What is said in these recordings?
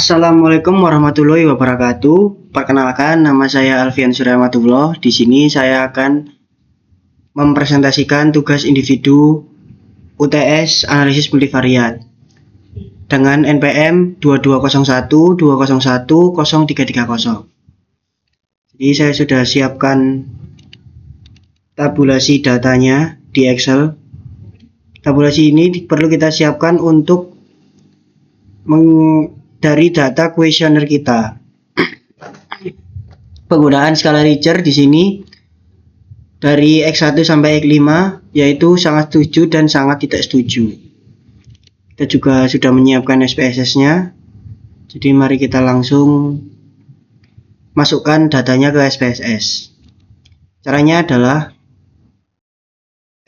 Assalamualaikum warahmatullahi wabarakatuh. Perkenalkan, nama saya Alfian Suryamatullah. Di sini saya akan mempresentasikan tugas individu UTS analisis multivariat dengan NPM 220120100330. Jadi saya sudah siapkan tabulasi datanya di Excel. Tabulasi ini perlu kita siapkan untuk dari data kuesioner kita. Penggunaan skala Richter di sini dari X1 sampai X5 yaitu sangat setuju dan sangat tidak setuju. Kita juga sudah menyiapkan SPSS-nya. Jadi mari kita langsung masukkan datanya ke SPSS. Caranya adalah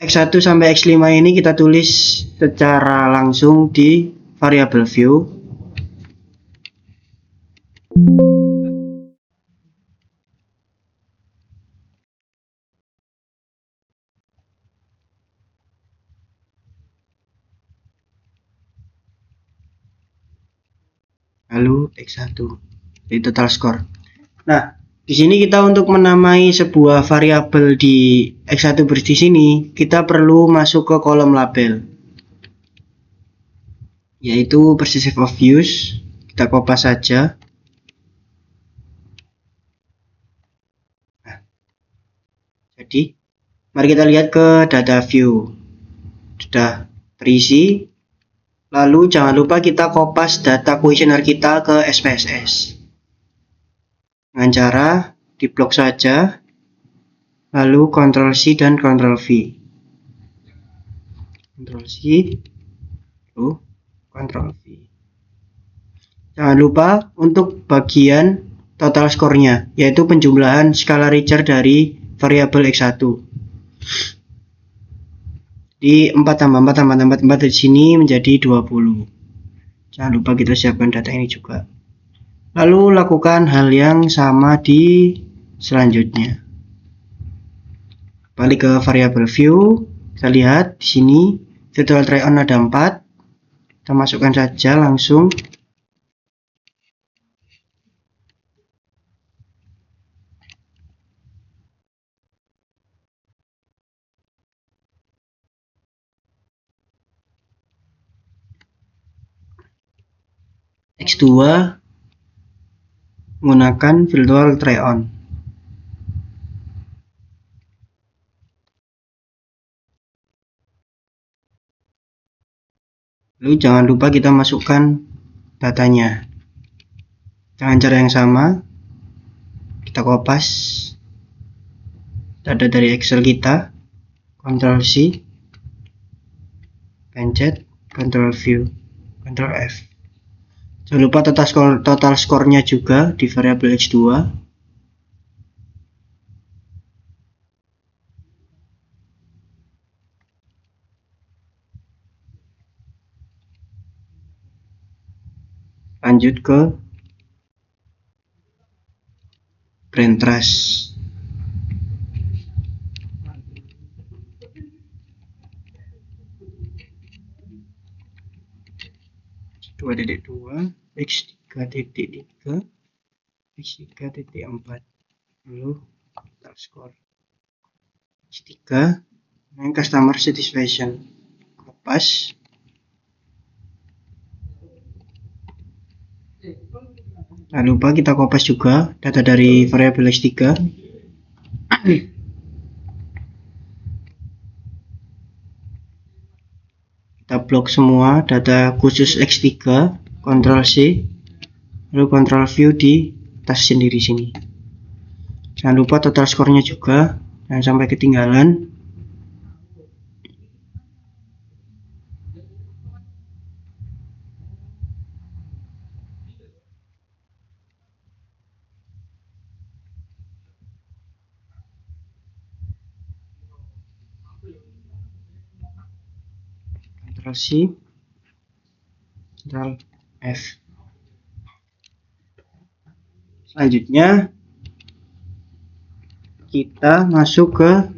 X1 sampai X5 ini kita tulis secara langsung di variable view. Lalu X1 di total score. Nah, di sini kita untuk menamai sebuah variabel di X1 di sini, kita perlu masuk ke kolom label, yaitu persistive of views. Kita kopas saja. Nah, jadi mari kita lihat ke data view. Sudah terisi. Lalu jangan lupa kita kopas data kuesioner kita ke SPSS dengan cara di blok saja, lalu Ctrl C dan Ctrl V. Ctrl C, lalu Ctrl V. Jangan lupa untuk bagian total skornya, yaitu penjumlahan skala Richter dari variabel X1. Di 4 tambah 4 tambah 4 dari sini menjadi 20. Jangan lupa kita siapkan data ini juga. Lalu lakukan hal yang sama di selanjutnya. Balik ke variable view, kita lihat di sini virtual try on ada 4. Kita masukkan saja langsung. X2 menggunakan virtual try on. Lalu jangan lupa kita masukkan datanya dengan cara yang sama. Kita kopas data dari Excel kita, Ctrl C, pencet Ctrl View, Ctrl F. Jangan lupa total skornya juga di variabel X2. Lanjut ke brain trust. X2.2, X3.3, X3.4. Lalu total score X3 dan customer satisfaction. Kopas. Jangan lupa kita kopas juga data dari variabel X3. Kita blok semua data khusus X3, Ctrl C, lalu Ctrl View di tas sendiri sini. Jangan lupa total skornya juga, jangan sampai ketinggalan. Ctrl C, Ctrl F. Selanjutnya kita masuk ke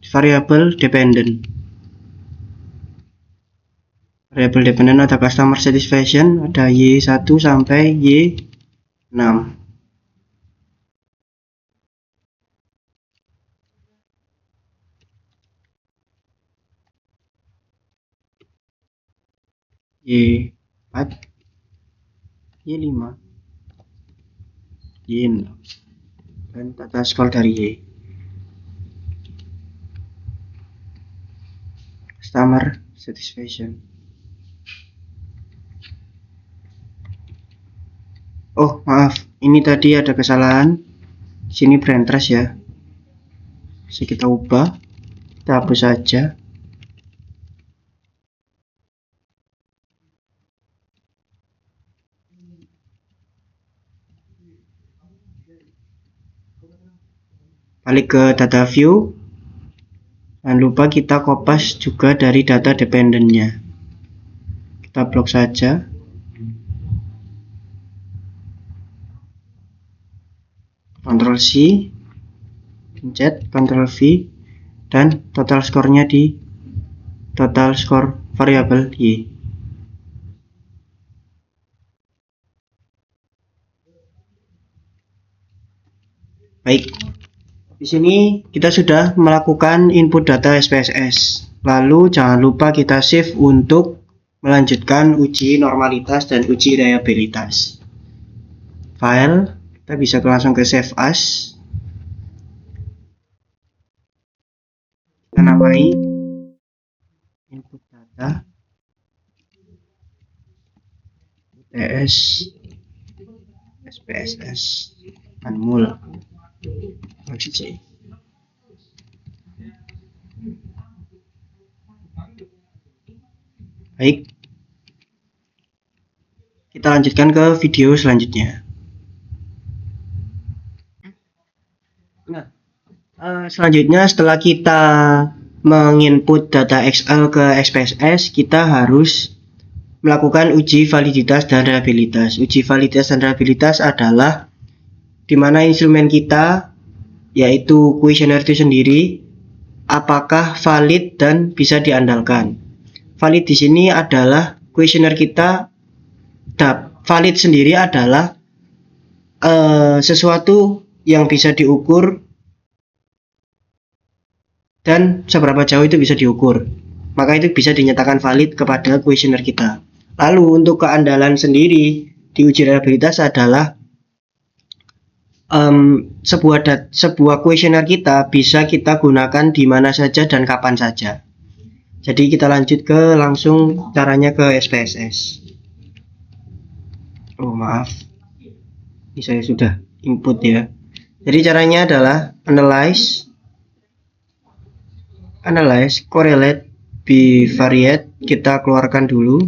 variabel dependent. Variable dependent ada customer satisfaction, ada Y1 sampai Y6. Y4, Y5, Y6, dan tata skor dari Y. Customer satisfaction. Oh maaf, ini tadi ada kesalahan. Sini brand trace ya. Bisa kita ubah, kita hapus saja. Balik ke data view. Jangan lupa kita kopas juga dari data dependennya. Kita blok saja. Ctrl C, pencet Ctrl V, dan total skornya di total skor variabel Y. Baik. Di sini kita sudah melakukan input data SPSS. Lalu jangan lupa kita save untuk melanjutkan uji normalitas dan uji reliabilitas. File, kita bisa langsung ke save as. Kita namai input data UTS SPSS Anmul. Baik, kita lanjutkan ke video selanjutnya. Nah, selanjutnya setelah kita menginput data XL ke SPSS, kita harus melakukan uji validitas dan reliabilitas. Uji validitas dan reliabilitas adalah di mana instrumen kita, yaitu kuesioner itu sendiri, apakah valid dan bisa diandalkan. Valid di sini adalah kuesioner kita, valid sendiri adalah sesuatu yang bisa diukur dan seberapa jauh itu bisa diukur. Maka itu bisa dinyatakan valid kepada kuesioner kita. Lalu untuk keandalan sendiri di uji reliabilitas adalah sebuah kuesioner kita bisa kita gunakan di mana saja dan kapan saja. Jadi kita lanjut ke langsung caranya ke SPSS. Oh maaf, ini saya sudah input ya. Jadi caranya adalah analyze, correlate, bivariate. Kita keluarkan dulu.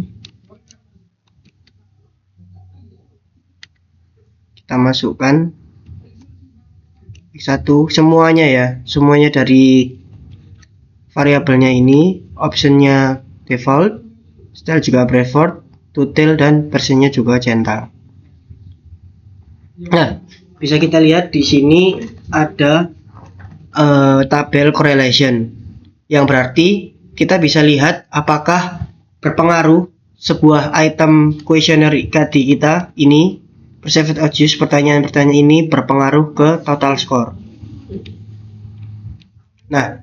Kita masukkan satu semuanya ya, semuanya dari variabelnya ini, optionnya default, style juga preferred, tutil, dan versinya juga centang. Nah, bisa kita lihat di sini ada tabel correlation, yang berarti kita bisa lihat apakah berpengaruh sebuah item kuesioner tadi kita ini, perceived odds, pertanyaan-pertanyaan ini berpengaruh ke total score. Nah,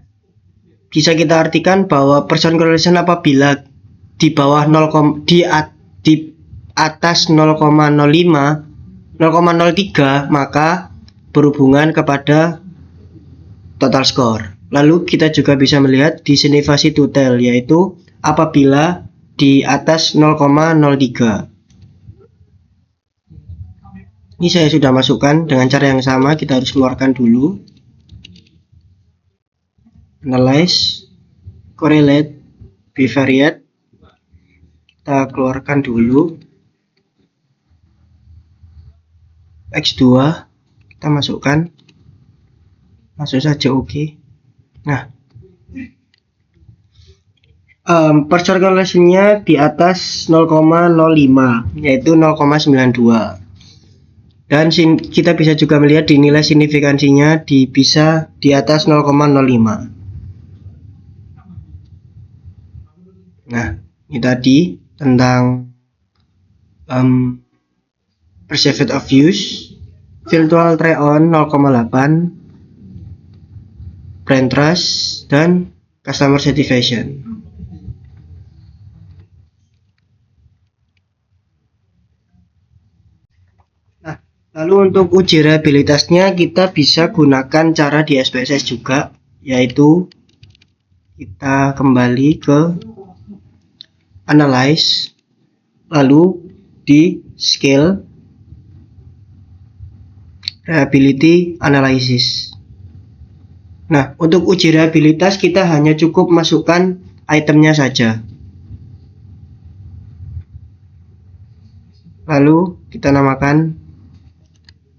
bisa kita artikan bahwa percent correlation apabila di bawah 0, di atas 0,05, 0,03 maka berhubungan kepada total score. Lalu kita juga bisa melihat di Sinivaci tutel, yaitu apabila di atas 0,03. Ini saya sudah masukkan dengan cara yang sama. Kita harus keluarkan dulu. Analyze, correlate, bivariate. Kita keluarkan dulu. X2 kita masukkan. Masuk saja, oke. Nah, percent correlation-nya di atas 0,05, yaitu 0,92. Dan kita bisa juga melihat di nilai signifikansinya bisa di atas 0,05. Nah, Ini tadi tentang perceived of use, virtual try on 0,8, brand trust, dan customer satisfaction. Nah, lalu untuk uji reliabilitasnya kita bisa gunakan cara di SPSS juga, yaitu kita kembali ke analyze, lalu di scale reliability analysis. Nah, untuk uji reliabilitas kita hanya cukup masukkan itemnya saja. Lalu kita namakan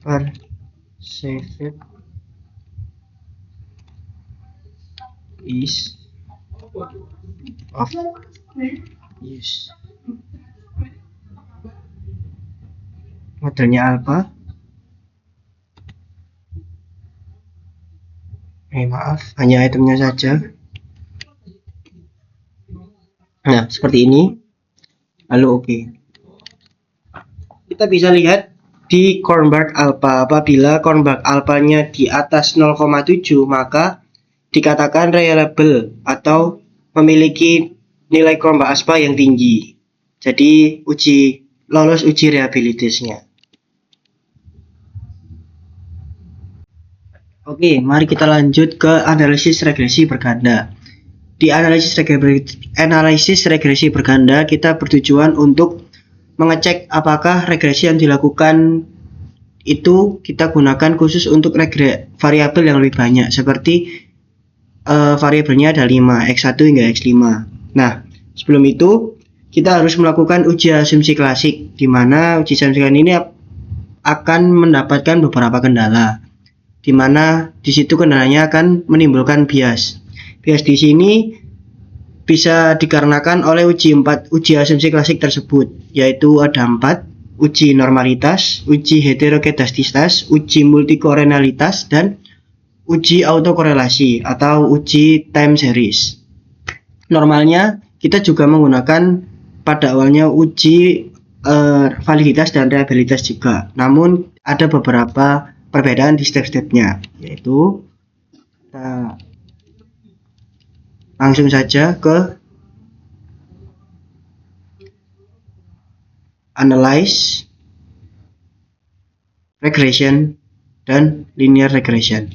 perceived is of use. Modelnya alpha. Maaf, hanya itemnya saja. Nah, seperti ini. Lalu oke. Kita bisa lihat di Cronbach alpha. Apabila Cronbach alpha-nya di atas 0,7, maka dikatakan reliable atau memiliki nilai Cronbach alpha yang tinggi. Jadi lolos uji reliabilitasnya. Oke, mari kita lanjut ke analisis regresi berganda. Di analisis regresi berganda, kita bertujuan untuk mengecek apakah regresi yang dilakukan itu kita gunakan khusus untuk variabel yang lebih banyak, seperti variabelnya ada 5, X1 hingga X5. Nah, sebelum itu kita harus melakukan uji asumsi klasik, di mana uji asumsi klasik ini akan mendapatkan beberapa kendala, di mana di situ kendalanya akan menimbulkan bias. Bias di sini bisa dikarenakan oleh uji asumsi klasik tersebut, yaitu ada 4: uji normalitas, uji heterokedastisitas, uji multikorelalitas, dan uji autokorelasi atau uji time series. Normalnya kita juga menggunakan pada awalnya uji validitas dan reliabilitas juga, namun ada beberapa perbedaan di step-stepnya, yaitu kita langsung saja ke analyze, regression, dan linear regression.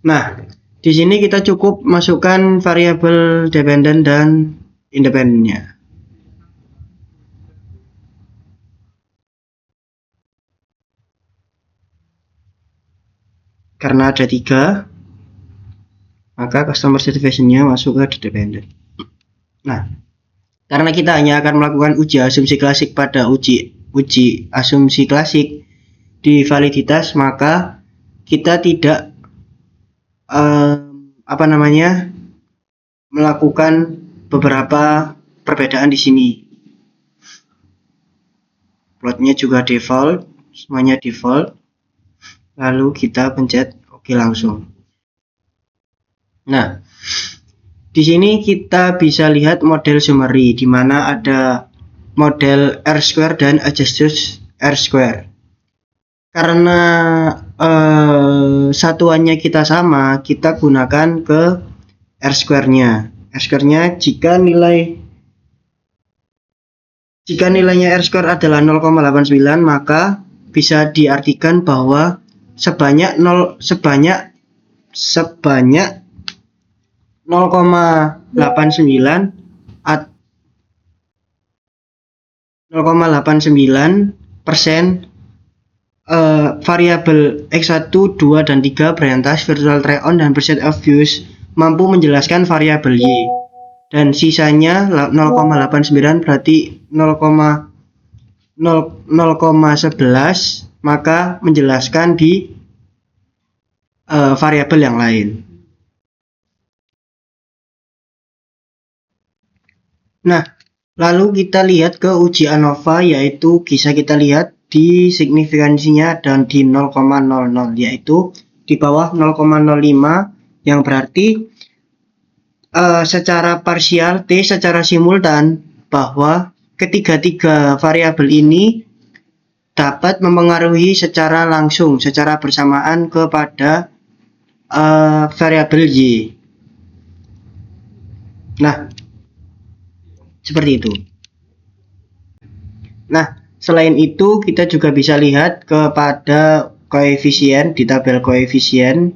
Nah, di sini kita cukup masukkan variabel dependent dan independennya. Karena ada 3, maka customer satisfaction-nya masuk ke dependent. Nah, karena kita hanya akan melakukan uji asumsi klasik pada uji asumsi klasik di validitas, maka kita tidak melakukan beberapa perbedaan di sini. Plotnya juga default, semuanya default. Lalu kita pencet oke langsung. Nah, di sini kita bisa lihat model summary, di mana ada model R-square dan adjusted R-square. Karena satuannya kita sama, kita gunakan ke R-square-nya. R-square-nya jika nilainya R-square adalah 0,89, maka bisa diartikan bahwa sebanyak 0,89 variabel X1, 2, dan 3 berantas virtual try on dan percent of use mampu menjelaskan variabel Y, dan sisanya 0,89 berarti 0,11 maka menjelaskan di variabel yang lain. Nah, lalu kita lihat ke uji ANOVA, yaitu bisa kita lihat di signifikansinya dan di 0,00, yaitu di bawah 0,05, yang berarti secara parsial, T secara simultan, bahwa ketiga-tiga variabel ini dapat mempengaruhi secara langsung, secara bersamaan kepada variabel Y. Nah, seperti itu. Nah, selain itu kita juga bisa lihat kepada koefisien di tabel koefisien.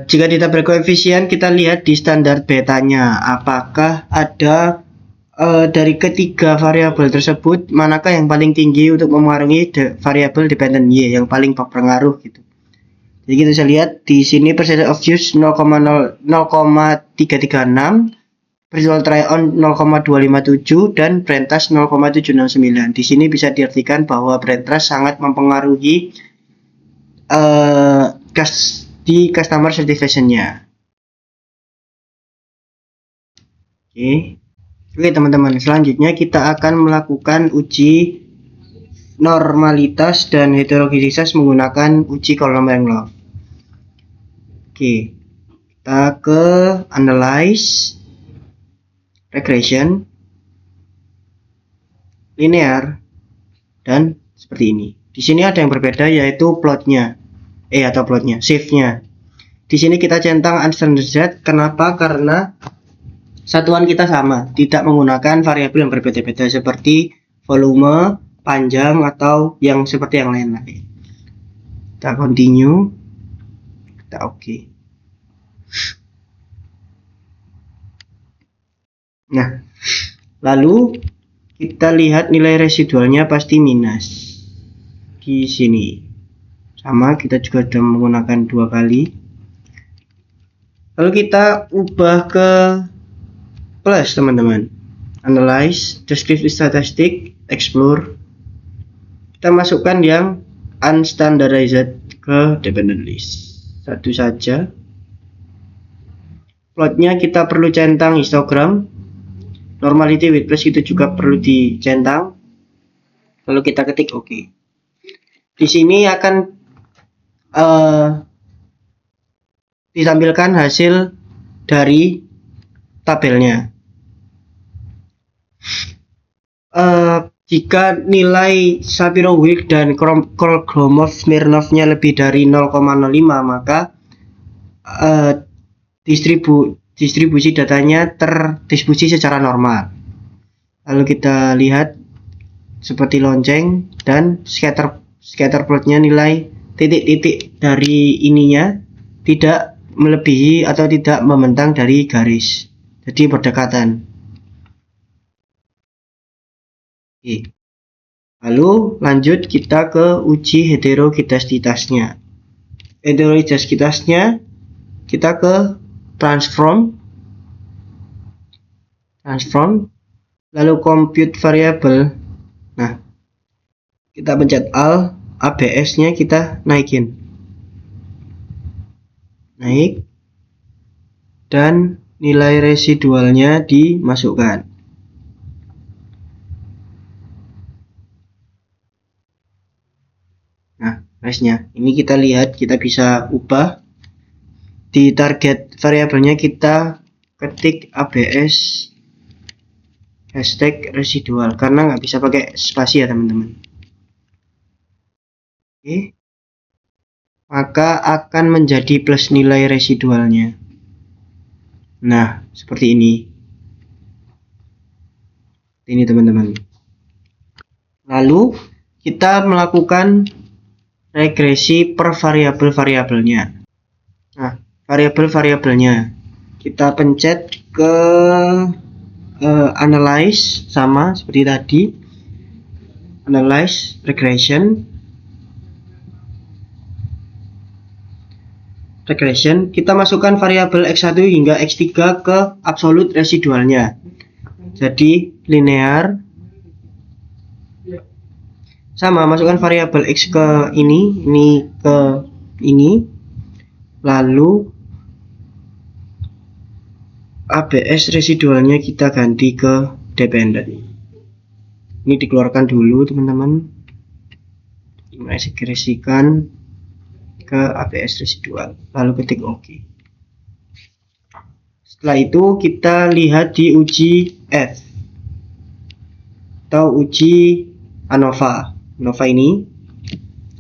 Jika di tabel koefisien kita lihat di standar betanya, apakah ada dari ketiga variabel tersebut manakah yang paling tinggi untuk mempengaruhi variabel dependent Y, yang paling berpengaruh gitu. Jadi kita bisa lihat di sini percentage of use 0,336, visual try on 0,257 dan brain trust 0,769. Di sini bisa diartikan bahwa brain trust sangat mempengaruhi di customer satisfaction-nya. Oke teman-teman, selanjutnya kita akan melakukan uji normalitas dan heterogenitas menggunakan uji Coulomb law. Oke, kita ke analyze, regression, linear, dan seperti ini. Di sini ada yang berbeda yaitu plotnya, shift-nya. Di sini kita centang unstandardized. Kenapa? Karena satuan kita sama, tidak menggunakan variabel yang berbeda-beda seperti volume, panjang, atau yang seperti yang lain-lain. Kita continue, kita oke. Nah, lalu kita lihat nilai residualnya pasti minus. Di sini sama, kita juga sudah menggunakan 2 kali. Lalu kita ubah ke plus teman-teman. Analyze, descriptive statistic, explore. Kita masukkan yang unstandardized ke dependent list. Satu saja. Plotnya kita perlu centang histogram. Normality with plus itu juga perlu dicentang. Lalu kita ketik OK. Di sini akan ditampilkan hasil dari tabelnya. Jika nilai Shapiro-Wilk dan Kolmogorov-Smirnov-nya lebih dari 0,05, maka distribusi datanya terdistribusi secara normal. Lalu kita lihat seperti lonceng dan scatter plotnya, nilai titik-titik dari ininya tidak melebihi atau tidak membentang dari garis, jadi berdekatan. Oke. Lalu lanjut kita ke uji heterogenitasnya. Heterogenitasnya kita ke transform, lalu compute variable. Nah, kita pencet Alt, ABS-nya kita naikin, naik, dan nilai residualnya dimasukkan. Nah, resnya ini kita lihat, kita bisa ubah di target variabelnya, kita ketik ABS hashtag residual karena nggak bisa pakai spasi ya teman-teman. Oke, maka akan menjadi plus nilai residualnya. Nah, seperti ini teman-teman. Lalu kita melakukan regresi per variabelnya. Nah, variabelnya kita pencet ke analyze, sama seperti tadi, analyze, regression, kita masukkan variabel X1 hingga X3 ke absolute residualnya. Jadi linear, sama, masukkan variabel X ke ini ke ini, lalu ABS residualnya kita ganti ke dependent. Ini dikeluarkan dulu teman-teman, mengeksekusikan ke ABS residual, lalu ketik OK. Setelah itu kita lihat di uji F atau uji ANOVA. ANOVA ini,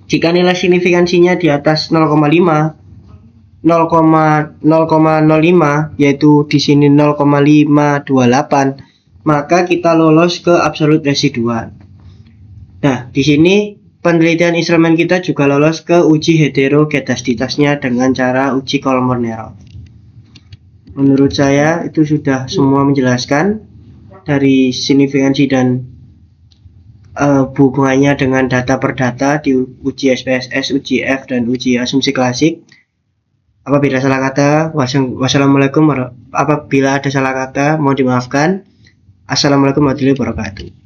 jika nilai signifikansinya di atas 0,5, 0,05 yaitu di sini 0,528, maka kita lolos ke absolute residuan. Nah, di sini penelitian instrumen kita juga lolos ke uji heterogedasitasnya dengan cara uji Kolmogorov. Menurut saya itu sudah semua menjelaskan dari signifikansi dan hubungannya dengan data per data di uji SPSS, uji F, dan uji asumsi klasik. Apabila salah kata, wassalamualaikum. Apabila ada salah kata, mohon dimaafkan. Assalamualaikum warahmatullahi wabarakatuh.